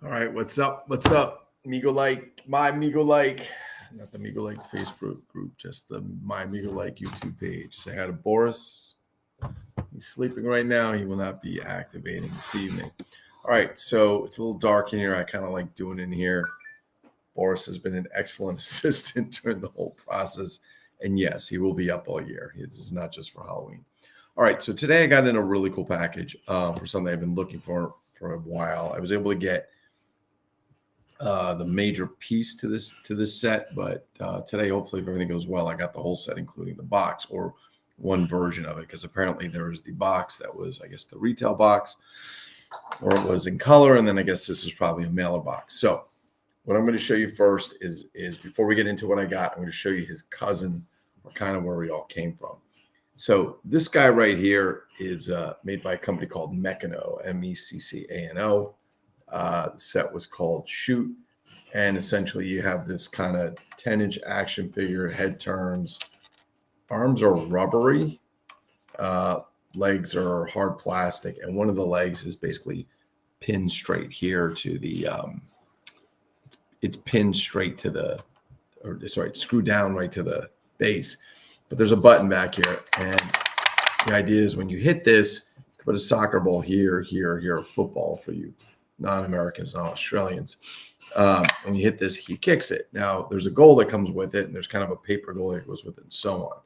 All right, what's up? What's up? Migo like my Migo like, not the Migo like Facebook group, just the my Migo like YouTube page. Say hi to Boris. He's sleeping right now. He will not be activating this evening. All right, so it's a little dark in here. I kind of like doing in here. Boris has been an excellent assistant during the whole process, and yes, he will be up all year. This is not just for Halloween. All right, so today I got in a really cool package for something I've been looking for a while. I was able to get the major piece to this set. But today, hopefully, if everything goes well, I got the whole set, including the box or one version of it, because apparently there was the box that was, I guess, the retail box, or it was in color, and then I guess this is probably a mailer box. So what I'm going to show you first is before we get into what I got, I'm going to show you his cousin, or kind of where we all came from. So this guy right here is made by a company called Meccano, Meccano. The set was called Shoot, and essentially you have this kind of 10-inch action figure, head turns, arms are rubbery, legs are hard plastic, and one of the legs is basically pinned straight here to the it's pinned straight to the, or sorry, it's screwed down right to the base, but there's a button back here, and the idea is when you hit this, you put a soccer ball here, a football for you non-Americans, non-Australians. When you hit this, he kicks it. Now, there's a goal that comes with it, and there's kind of a paper goal that goes with it, and so on.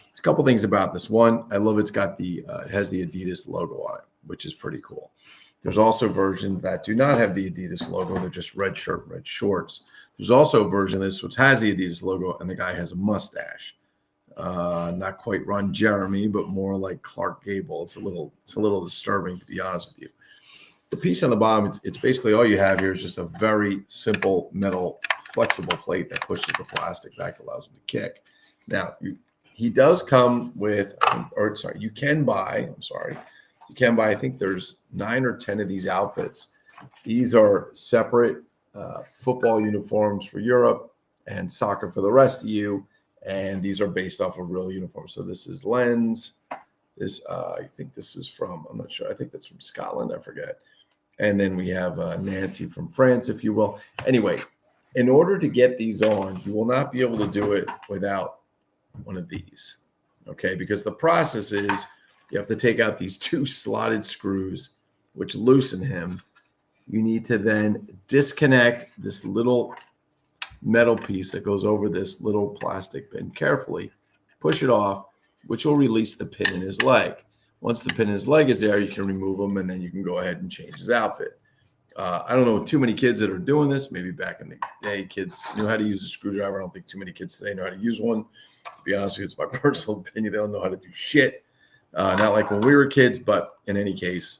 There's a couple things about this. One, I love it's got it has the Adidas logo on it, which is pretty cool. There's also versions that do not have the Adidas logo. They're just red shirt, red shorts. There's also a version of this which has the Adidas logo, and the guy has a mustache. Not quite Ron Jeremy, but more like Clark Gable. It's a little disturbing, to be honest with you. The piece on the bottom, it's basically all you have here is just a very simple metal flexible plate that pushes the plastic back, allows him to kick. Now, he does come with, you can buy, I think there's 9 or 10 of these outfits. These are separate football uniforms for Europe and soccer for the rest of you. And these are based off of real uniforms. So this is Lens. I think this is from, I'm not sure. I think that's from Scotland. I forget. And then we have Nancy from France, if you will. Anyway, in order to get these on, you will not be able to do it without one of these, okay? Because the process is you have to take out these 2 slotted screws, which loosen him. You need to then disconnect this little metal piece that goes over this little plastic pin carefully, push it off, which will release the pin in his leg. Once the pin in his leg is there, you can remove him, and then you can go ahead and change his outfit. I don't know too many kids that are doing this. Maybe back in the day, kids knew how to use a screwdriver. I don't think too many kids today know how to use one. To be honest with you, it's my personal opinion. They don't know how to do shit. Not like when we were kids, but in any case,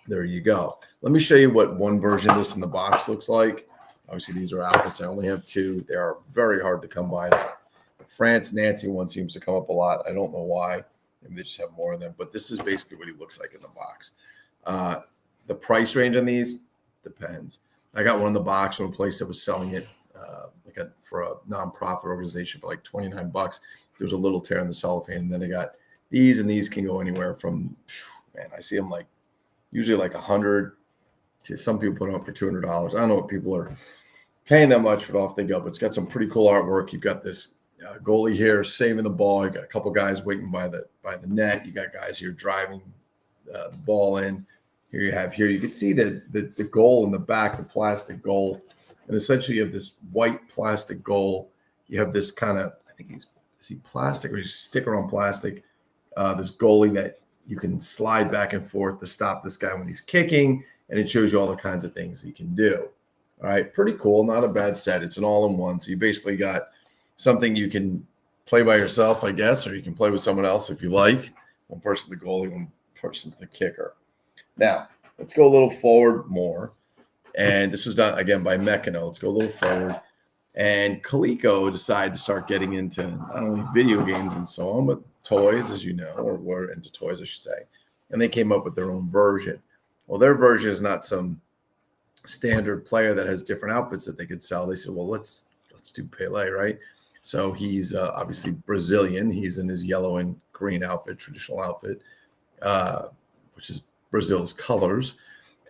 there you go. Let me show you what one version of this in the box looks like. Obviously, these are outfits. I only have 2. They are very hard to come by. The France Nancy one seems to come up a lot. I don't know why. Maybe they just have more of them. But this is basically what he looks like in the box. The price range on these depends. I got one in the box from a place that was selling it for a nonprofit organization for like $29. There was a little tear in the cellophane. And then I got these, and these can go anywhere from, man, I see them like usually like 100 to some people put them up for $200. I don't know what people are paying that much, but off they go. But it's got some pretty cool artwork. You've got this goalie here saving the ball. You got a couple guys waiting by the net. You got guys here driving the ball in. You can see the goal in the back, the plastic goal, and essentially you have this white plastic goal. You have this kind of, I think is he plastic or he's sticker on plastic. This goalie that you can slide back and forth to stop this guy when he's kicking, and it shows you all the kinds of things he can do. All right, pretty cool. Not a bad set. It's an all-in-one. So you basically got something you can play by yourself, I guess, or you can play with someone else if you like. One person the goalie, one person the kicker. Now, let's go a little forward more. And this was done, again, by Meccano. Let's go a little forward. And Coleco decided to start getting into not only video games and so on, but toys, as you know, or were into toys, I should say. And they came up with their own version. Well, their version is not some standard player that has different outfits that they could sell. They said, well, let's do Pele, right? So he's obviously Brazilian. He's in his yellow and green outfit, traditional outfit, which is Brazil's colors.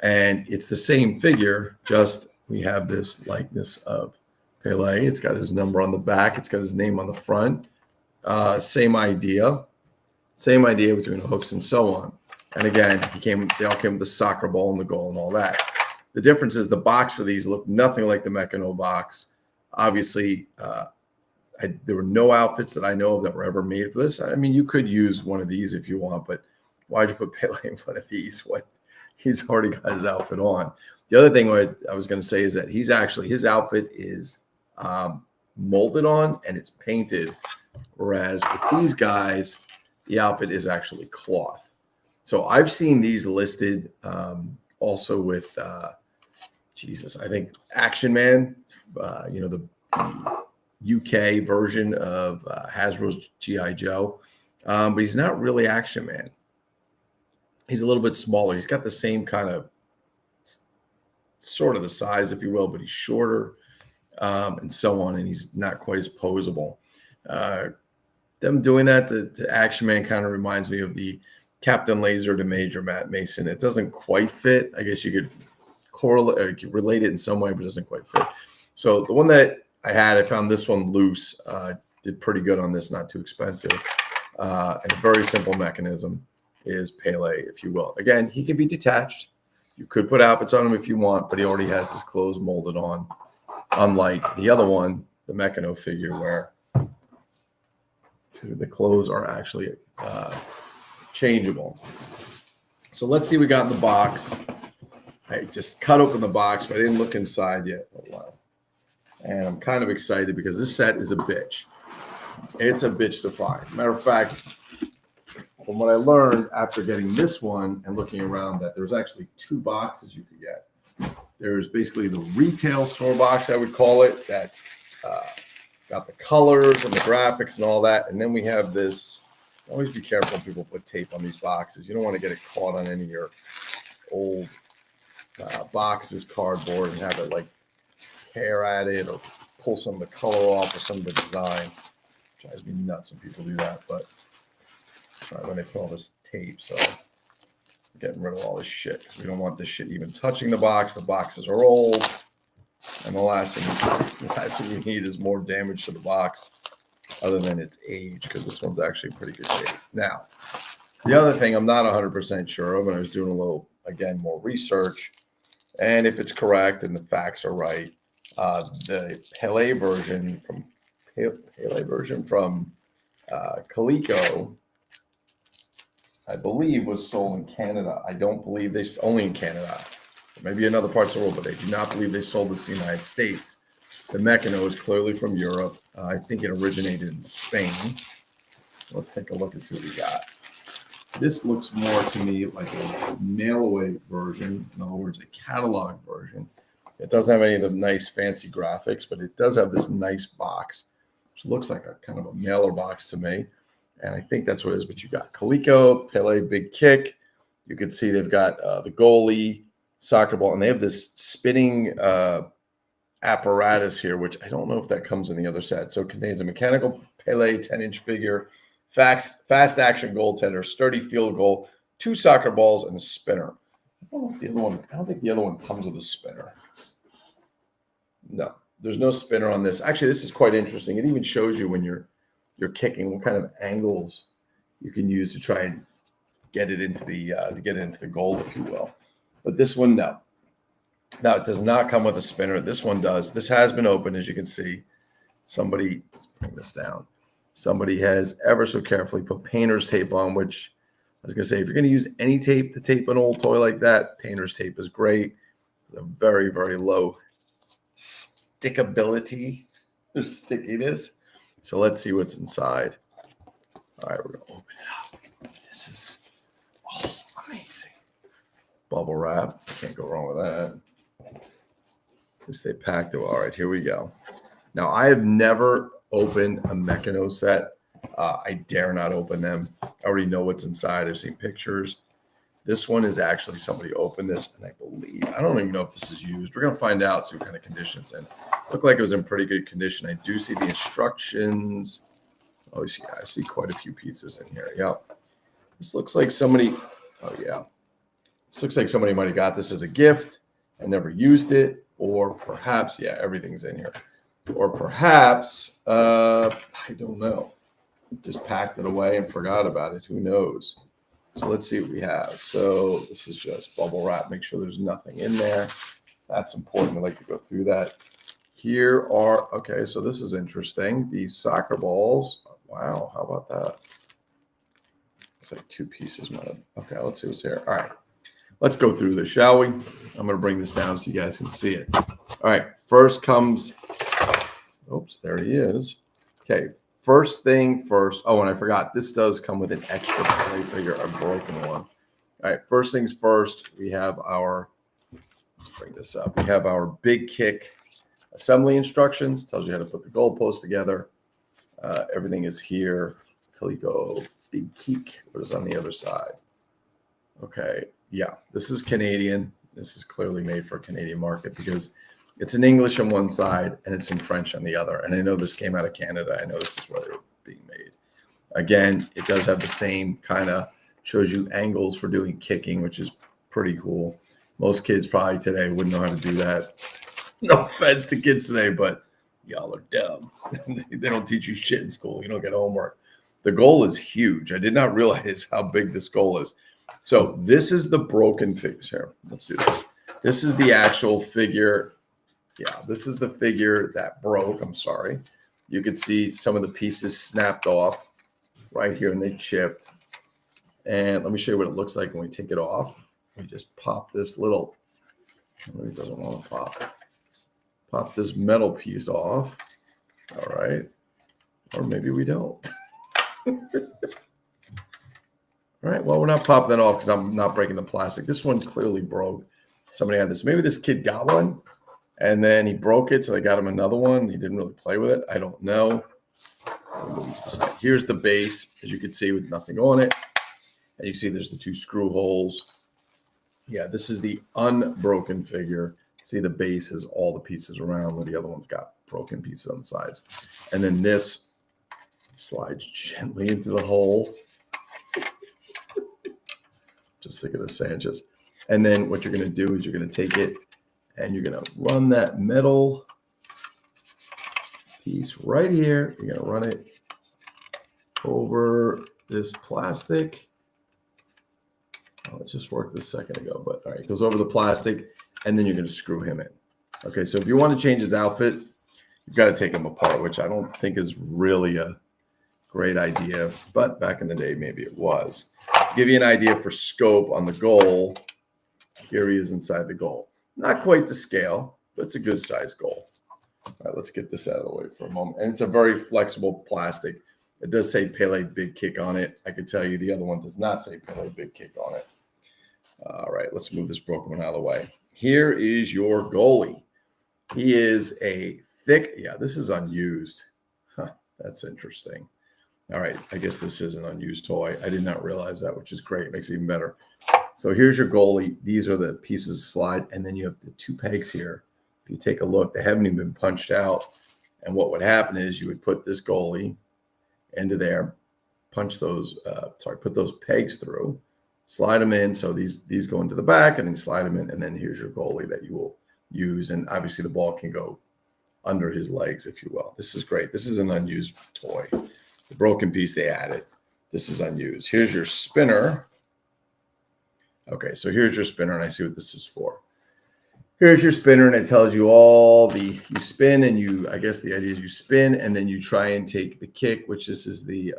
And it's the same figure, just we have this likeness of Pele. It's got his number on the back. It's got his name on the front. Same idea between the hooks and so on. And again, they all came with the soccer ball and the goal and all that. The difference is the box for these look nothing like the Meccano box. Obviously, there were no outfits that I know of that were ever made for this. I mean, you could use one of these if you want, but why'd you put Pele in front of these? He's already got his outfit on. The other thing I was going to say is that his outfit is molded on and it's painted, whereas with these guys, the outfit is actually cloth. So I've seen these listed also with I think Action Man, the UK version of Hasbro's G.I. Joe, but he's not really Action Man. He's a little bit smaller. He's got the same kind of sort of the size, if you will, but he's shorter and so on, and he's not quite as posable. Them doing that to Action Man kind of reminds me of the Captain Laser to Major Matt Mason. It doesn't quite fit. I guess you could correlate or you could relate it in some way, but it doesn't quite fit. So the one that I found this one loose, did pretty good on this, not too expensive. And a very simple mechanism is Pele, if you will. Again, he can be detached. You could put outfits on him if you want, but he already has his clothes molded on, unlike the other one, the Meccano figure, where the clothes are actually changeable. So let's see what we got in the box. I just cut open the box, but I didn't look inside yet. And I'm kind of excited because this set is a bitch. It's a bitch to find. Matter of fact, from what I learned after getting this one and looking around, that there's actually two boxes you could get. There's basically the retail store box, I would call it, that's got the colors and the graphics and all that. And then we have this. Always be careful when people put tape on these boxes. You don't want to get it caught on any of your old boxes, cardboard, and have it like tear at it or pull some of the color off or some of the design. It drives me nuts when people do that. But when they put all this tape, so I'm getting rid of all this shit. We don't want this shit even touching the box. The boxes are old. And the last thing you need is more damage to the box other than its age, because this one's actually in pretty good shape. Now, the other thing I'm not 100% sure of, and I was doing a little, again, more research, and if it's correct and the facts are right, the Pele version from Coleco, I believe, was sold in Canada. I don't believe only in Canada. Maybe in other parts of the world, but I do not believe they sold this in the United States. The Meccano is clearly from Europe. I think it originated in Spain. Let's take a look and see what we got. This looks more to me like a mail-away version. In other words, a catalog version. It doesn't have any of the nice fancy graphics, but it does have this nice box, which looks like a kind of a mailer box to me. And I think that's what it is. But you got Coleco, Pele, Big Kick. You can see they've got the goalie, soccer ball, and they have this spinning apparatus here, which I don't know if that comes in the other set. So it contains a mechanical Pele 10-inch figure, fast action goaltender, sturdy field goal, 2 soccer balls, and a spinner. I don't think the other one comes with a spinner. No, there's no spinner on this. Actually, this is quite interesting. It even shows you when you're kicking what kind of angles you can use to try and get it into the goal, if you will. But this one, no. Now, it does not come with a spinner. This one does. This has been opened, as you can see. Let's bring this down. Somebody has ever so carefully put painter's tape on, which I was going to say, if you're going to use any tape to tape an old toy like that, painter's tape is great. It's a very, very low stickability or stickiness. So let's see what's inside. All right, we're going to open it up. This is amazing. Bubble wrap. Can't go wrong with that. At least they packed it. All right, here we go. Now, I have never opened a Meccano set. I dare not open them. I already know what's inside. I've seen pictures. This one is actually somebody opened this, and I don't even know if this is used. We're going to find out, see what kind of condition it's in. Looked like it was in pretty good condition. I do see the instructions. Oh, yeah, I see quite a few pieces in here. Yep. This looks like somebody, oh, yeah. This looks like somebody might have got this as a gift and never used it, or perhaps, yeah, everything's in here. Or perhaps, I don't know, just packed it away and forgot about it. Who knows? So let's see what we have. So this is just bubble wrap. Make sure there's nothing in there. That's important. I like to go through that. Here are, okay, so this is interesting. These soccer balls. Wow, how about that? It's like 2 pieces. Okay, let's see what's here. All right, let's go through this, shall we? I'm going to bring this down so you guys can see it. All right, first comes, oops, there he is. Okay, first thing first. Oh, and I forgot, this does come with an extra play figure, a broken one. All right, first things first, we have our, let's bring this up. We have our big kick assembly instructions. Tells you how to put the goalpost together. Everything is here until you go big kick. What is on the other side? Okay, yeah, this is Canadian. This is clearly made for a Canadian market because it's in English on one side and it's in French on the other. And I know this came out of Canada. I know this is where they're being made. Again, it does have the same kind of, shows you angles for doing kicking, which is pretty cool. Most kids probably today wouldn't know how to do that. No offense to kids today, but y'all are dumb. They don't teach you shit in school. You don't get homework. The goal is huge. I did not realize how big this goal is. So this is the broken figure. Here, let's do this. This is the actual figure. Yeah, this is the figure that broke. I'm sorry. You could see some of the pieces snapped off right here and they chipped. And let me show you what it looks like when we take it off. We just pop this little, it doesn't want to pop. Pop this metal piece off. All right. Or maybe we don't. All right. Well, we're not popping that off because I'm not breaking the plastic. This one clearly broke. Somebody had this. Maybe this kid got one and then he broke it. So they got him another one. He didn't really play with it. I don't know. Here's the base, as you can see, with nothing on it. And you see there's the 2 screw holes. Yeah, this is the unbroken figure. See, the base has all the pieces around where the other one's got broken pieces on the sides. And then this slides gently into the hole. Just think of the Sanchez. And then what you're going to do is you're going to take it and you're going to run that metal piece right here. You're going to run it over this plastic. Oh, it just worked a second ago, but all right, it goes over the plastic. And then you're going to screw him in. Okay, so if you want to change his outfit, you've got to take him apart, which I don't think is really a great idea. But back in the day, maybe it was. To give you an idea for scope on the goal, here he is inside the goal. Not quite to scale, but it's a good size goal. All right, let's get this out of the way for a moment. And it's a very flexible plastic. It does say Pele Big Kick on it. I could tell you the other one does not say Pele Big Kick on it. All right, let's move this broken one out of the way. Here is your goalie. He is a thick, yeah, this is unused. Huh, that's interesting. All right, I guess this is an unused toy. I did not realize that, which is great. Makes it even better. So here's your goalie. These are the pieces slide, and then you have the 2 pegs here. If you take a look, they haven't even been punched out. And what would happen is you would put this goalie into there, punch those, put those pegs through, slide them in. So these go into the back and then slide them in. And then here's your goalie that you will use. And obviously the ball can go under his legs, if you will. This is great. This is an unused toy. The broken piece they added. This is unused. Here's your spinner. Okay, so here's your spinner, and I see what this is for. Here's your spinner, and it tells you all the, you spin, and I guess the idea is you spin, and then you try and take the kick, which this is the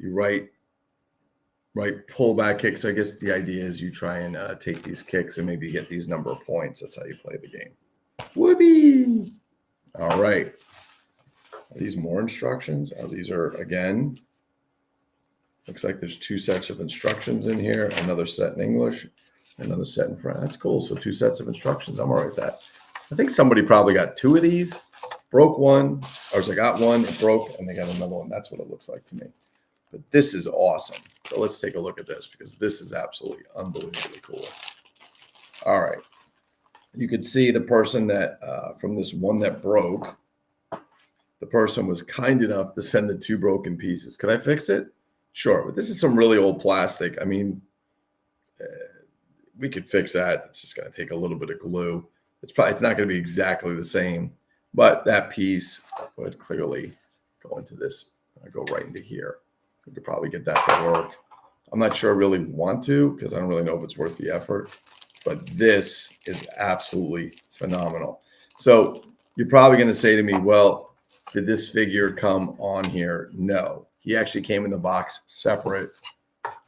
right pullback kick. So I guess the idea is you try and take these kicks and maybe get these number of points. That's how you play the game. Whoopee! All right. Are these more instructions? Oh, these are, again, looks like there's 2 sets of instructions in here, another set in English, another set in French. That's cool. So 2 sets of instructions. I'm all right with that. I think somebody probably got 2 of these, broke one, or I got one, it broke, and they got another one. That's what it looks like to me. But this is awesome. So let's take a look at this because this is absolutely unbelievably cool. All right. You could see the person that, from this one that broke, the person was kind enough to send the 2 broken pieces. Could I fix it? Sure. But this is some really old plastic. I mean, we could fix that. It's just going to take a little bit of glue. It's not going to be exactly the same, but that piece would clearly go into this. I go right into here. We could probably get that to work. I'm not sure I really want to because I don't really know if it's worth the effort, but this is absolutely phenomenal. So you're probably going to say to me, well, did this figure come on here? No, he actually came in the box separate.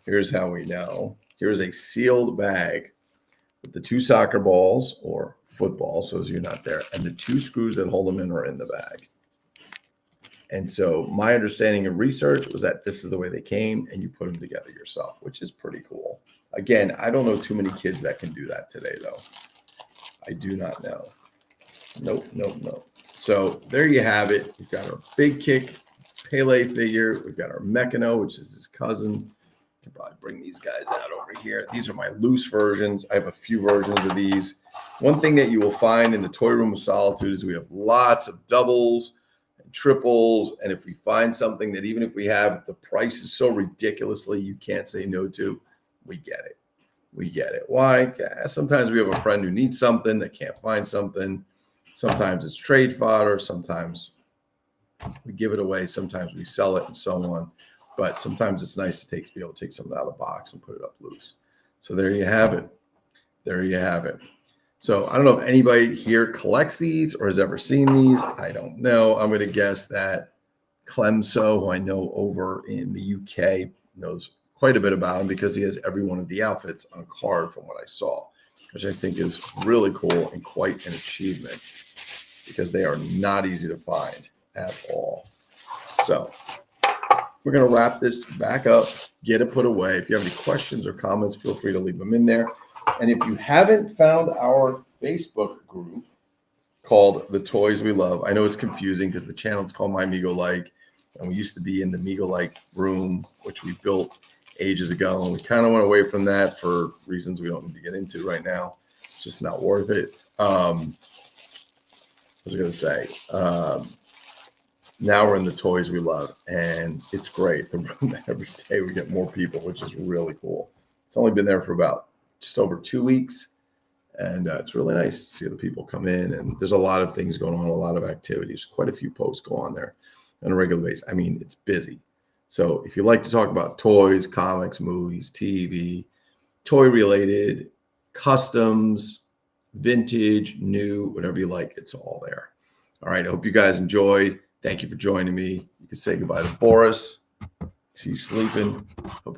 Here's how we know. Here's a sealed bag with the 2 soccer balls or football, so as you're not there, and the 2 screws that hold them in are in the bag. And so my understanding of research was that this is the way they came, and you put them together yourself, which is pretty cool. Again, I don't know too many kids that can do that today, though. I do not know. Nope. So there you have it. We've got our big kick Pele figure. We've got our Meccano, which is his cousin. I can probably bring these guys out over here. These are my loose versions. I have a few versions of these. One thing that you will find in the Toy Room of Solitude is we have lots of doubles and triples. And if we find something that even if we have the price is so ridiculously you can't say no to, we get it. We get it. Why? Sometimes we have a friend who needs something that can't find something. Sometimes it's trade fodder. Sometimes we give it away. Sometimes we sell it and so on. But sometimes it's nice to be able to take something out of the box and put it up loose. So there you have it. There you have it. So I don't know if anybody here collects these or has ever seen these. I don't know. I'm going to guess that Clemso, who I know over in the UK, knows quite a bit about him because he has every one of the outfits on a card from what I saw, which I think is really cool and quite an achievement because they are not easy to find at all. So we're going to wrap this back up, get it put away. If you have any questions or comments, feel free to leave them in there. And if you haven't found our Facebook group called The Toys We Love, I know it's confusing because the channel is called My Migo Like, and we used to be in the Migo Like room, which we built ages ago, and we kind of went away from that for reasons we don't need to get into right now. It's just not worth it. What was I going to say? Now we're in the Toys We Love, and it's great. The room every day we get more people, which is really cool. It's only been there for about just over 2 weeks, and it's really nice to see the people come in. And there's a lot of things going on, a lot of activities. Quite a few posts go on there on a regular basis. I mean, it's busy. So if you like to talk about toys, comics, movies, TV, toy-related, customs, vintage, new, whatever you like, it's all there. All right, I hope you guys enjoyed. Thank you for joining me. You can say goodbye to Boris. He's sleeping. Hope you